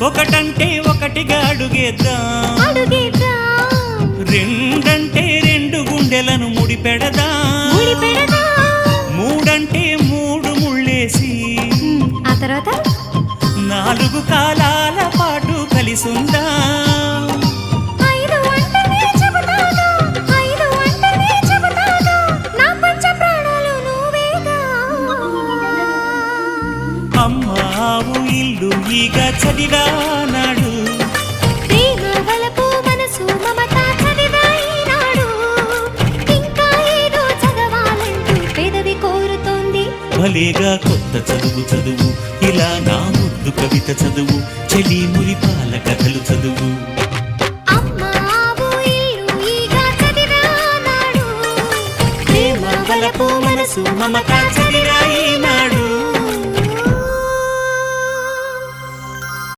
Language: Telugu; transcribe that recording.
ఒకటంటే ఒకటిగా అడుగేద్దాం, రెండంటే రెండు గుండెలను ముడిపెడదాం, మూడంటే మూడు ముళ్ళేసి ఆ తర్వాత నాలుగు కాలాల పాటు కలిసుందాం. అమ్మావు ఇల్లు ఈగ చదివానాడు, ప్రేమ వలపు మనసు మమత చదివాయినాడు, ఇంకా ఏదో చదవాలంటూ పెదవి కోరుతోంది. భలేగా కొత్త చదువు చదువు, ఇలా నా ముద్దు కవిత చదువు, చెలి మురిపాల కథలు చదువు. అమ్మావు ఇల్లు ఈగ చదివానాడు, ప్రేమ వలపు మనసు మమత